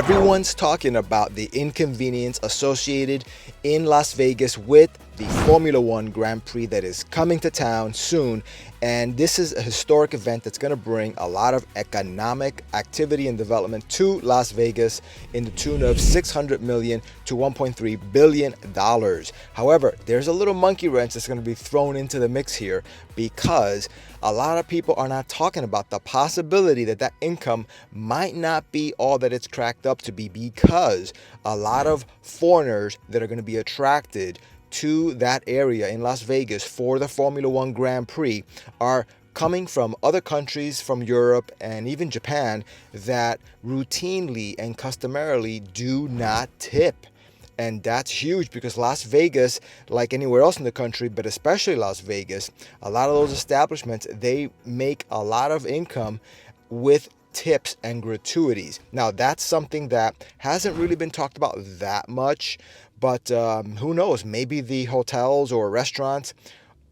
Everyone's talking about the inconvenience associated in Las Vegas with the Formula One Grand Prix that is coming to town soon. And this is a historic event that's going to bring a lot of economic activity and development to Las Vegas in the tune of $600 million to $1.3 billion. However, there's a little monkey wrench that's going to be thrown into the mix here because a lot of people are not talking about the possibility that that income might not be all that it's cracked up to be, because a lot of foreigners that are going to be attracted to that area in Las Vegas for the Formula One Grand Prix are coming from other countries, from Europe and even Japan, that routinely and customarily do not tip. And that's huge because Las Vegas, like anywhere else in the country, but especially Las Vegas, a lot of those establishments, they make a lot of income with tips and gratuities. Now, that's something that hasn't really been talked about that much, but who knows? Maybe the hotels or restaurants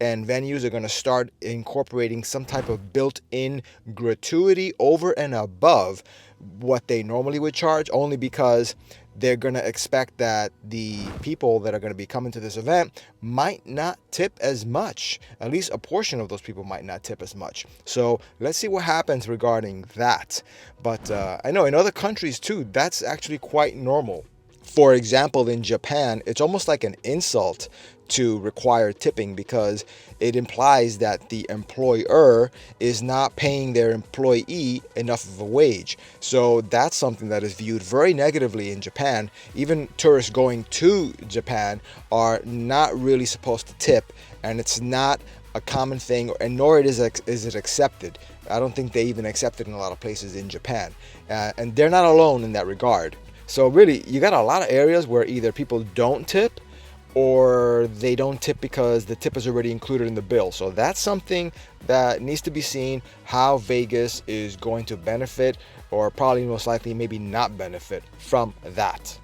and venues are going to start incorporating some type of built-in gratuity over and above what they normally would charge, only because they're going to expect that the people that are going to be coming to this event might not tip as much. At least a portion of those people might not tip as much. So let's see what happens regarding that. But I know in other countries too, that's actually quite normal. For example, in Japan, it's almost like an insult to require tipping because it implies that the employer is not paying their employee enough of a wage. So that's something that is viewed very negatively in Japan. Even tourists going to Japan are not really supposed to tip, and it's not a common thing, and nor is it accepted. I don't think they even accept it in a lot of places in Japan. And they're not alone in that regard. So really, you got a lot of areas where either people don't tip or they don't tip because the tip is already included in the bill. So that's something that needs to be seen, how Vegas is going to benefit, or probably most likely maybe not benefit from that.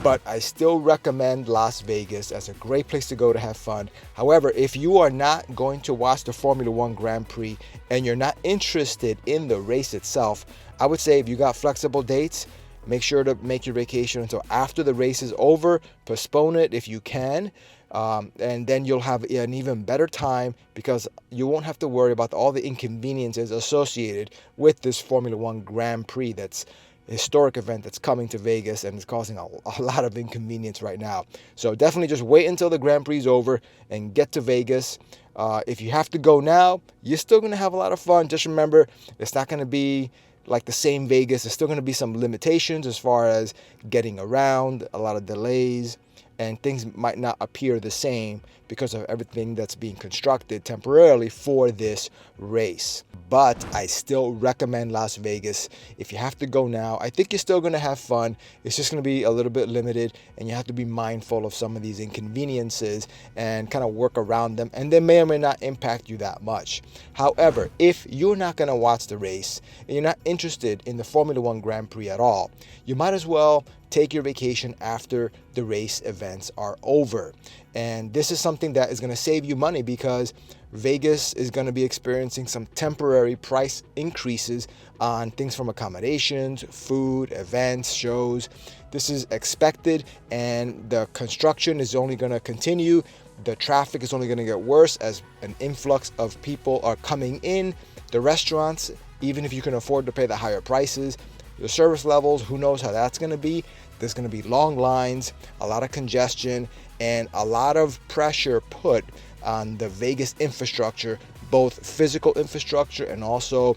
But I still recommend Las Vegas as a great place to go to have fun. However, if you are not going to watch the Formula One Grand Prix and you're not interested in the race itself, I would say if you got flexible dates, make sure to make your vacation until after the race is over. Postpone it if you can. And then you'll have an even better time because you won't have to worry about all the inconveniences associated with this Formula One Grand Prix that's a historic event that's coming to Vegas and is causing a lot of inconvenience right now. So definitely just wait until the Grand Prix is over and get to Vegas. If you have to go now, you're still going to have a lot of fun. Just remember, it's not going to be like the same Vegas. There's still going to be some limitations as far as getting around, a lot of delays, and things might not appear the same because of everything that's being constructed temporarily for this race. But I still recommend Las Vegas. If you have to go now, I think you're still going to have fun. It's just going to be a little bit limited, and you have to be mindful of some of these inconveniences and kind of work around them, and they may or may not impact you that much. However, if you're not going to watch the race and you're not interested in the Formula One Grand Prix at all, you might as well take your vacation after the race events are over. And this is something that is going to save you money because Vegas is going to be experiencing some temporary price increases on things from accommodations, food, events, shows. This is expected, and the construction is only going to continue. The traffic is only going to get worse as an influx of people are coming in. The restaurants, even if you can afford to pay the higher prices, the service levels, who knows how that's going to be. There's going to be long lines, a lot of congestion, and a lot of pressure put on the Vegas infrastructure, both physical infrastructure and also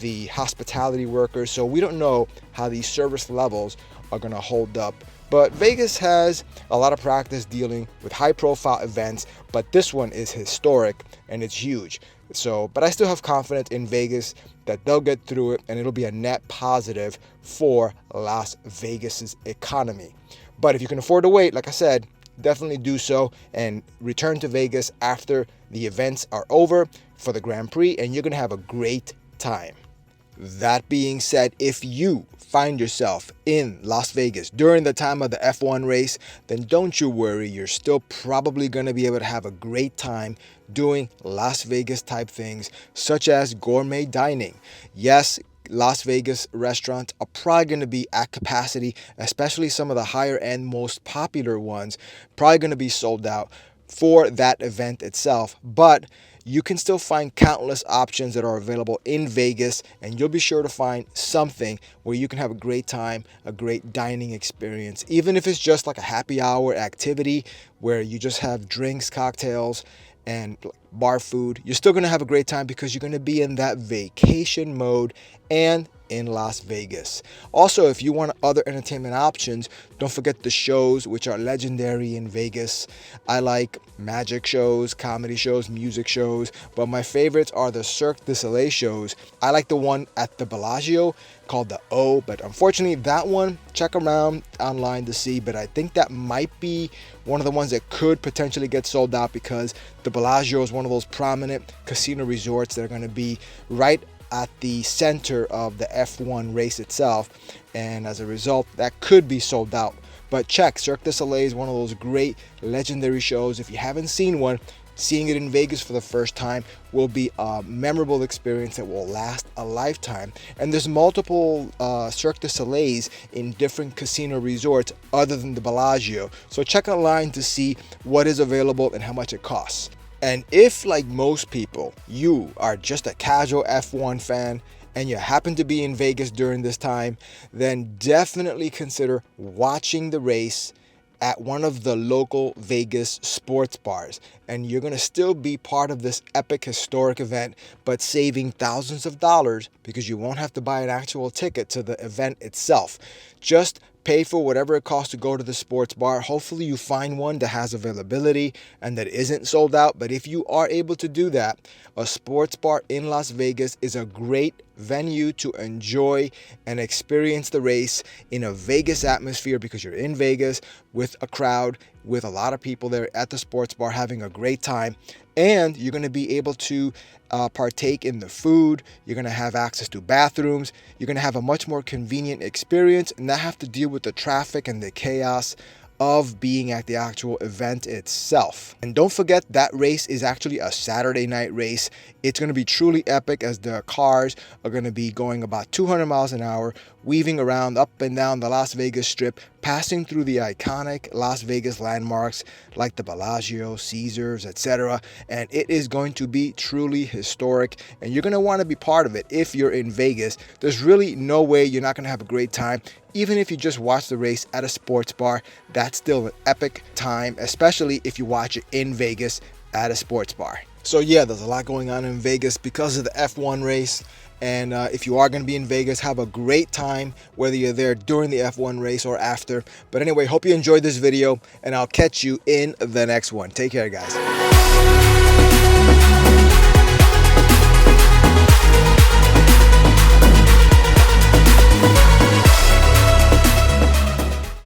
the hospitality workers. So we don't know how these service levels are going to hold up. But Vegas has a lot of practice dealing with high-profile events, but this one is historic and it's huge. So, but I still have confidence in Vegas that they'll get through it and it'll be a net positive for Las Vegas's economy. But if you can afford to wait, like I said, definitely do so and return to Vegas after the events are over for the Grand Prix, and you're going to have a great time. That being said, if you find yourself in Las Vegas during the time of the F1 race, then don't you worry, you're still probably going to be able to have a great time doing Las Vegas type things such as gourmet dining. Yes, Las Vegas restaurants are probably going to be at capacity, especially some of the higher end, most popular ones, probably going to be sold out for that event itself. But you can still find countless options that are available in Vegas, and you'll be sure to find something where you can have a great time, a great dining experience, even if it's just like a happy hour activity where you just have drinks, cocktails, and bar food. You're still going to have a great time because you're going to be in that vacation mode and in Las Vegas. Also, if you want other entertainment options, don't forget the shows, which are legendary in Vegas. I like magic shows, comedy shows, music shows, but my favorites are the Cirque du Soleil shows. I like the one at the Bellagio called the O, but unfortunately that one, check around online to see, but I think that might be one of the ones that could potentially get sold out because the Bellagio is one of those prominent casino resorts that are going to be right at the center of the F1 race itself, and as a result that could be sold out. But check, Cirque du Soleil is one of those great legendary shows. If you haven't seen one, seeing it in Vegas for the first time will be a memorable experience that will last a lifetime. And there's multiple Cirque du Soleils in different casino resorts other than the Bellagio, so check online to see what is available and how much it costs. And if, like most people, you are just a casual F1 fan and you happen to be in Vegas during this time, then definitely consider watching the race at one of the local Vegas sports bars. And you're going to still be part of this epic historic event, but saving thousands of dollars because you won't have to buy an actual ticket to the event itself. Just pay for whatever it costs to go to the sports bar. Hopefully you find one that has availability and that isn't sold out. But if you are able to do that, a sports bar in Las Vegas is a great venue to enjoy and experience the race in a Vegas atmosphere because you're in Vegas with a crowd, with a lot of people there at the sports bar having a great time. And you're going to be able to partake in the food. You're going to have access to bathrooms. You're going to have a much more convenient experience and not have to deal with the traffic and the chaos of being at the actual event itself. And don't forget that race is actually a Saturday night race. It's going to be truly epic as the cars are going to be going about 200 miles an hour, weaving around up and down the Las Vegas Strip, passing through the iconic Las Vegas landmarks like the Bellagio, Caesars, etc. And it is going to be truly historic, and you're going to want to be part of it if you're in Vegas. There's really no way you're not going to have a great time. Even if you just watch the race at a sports bar, that's still an epic time, especially if you watch it in Vegas at a sports bar. So yeah, there's a lot going on in Vegas because of the F1 race. And if you are going to be in Vegas, have a great time, whether you're there during the F1 race or after. But anyway, hope you enjoyed this video, and I'll catch you in the next one. Take care, guys.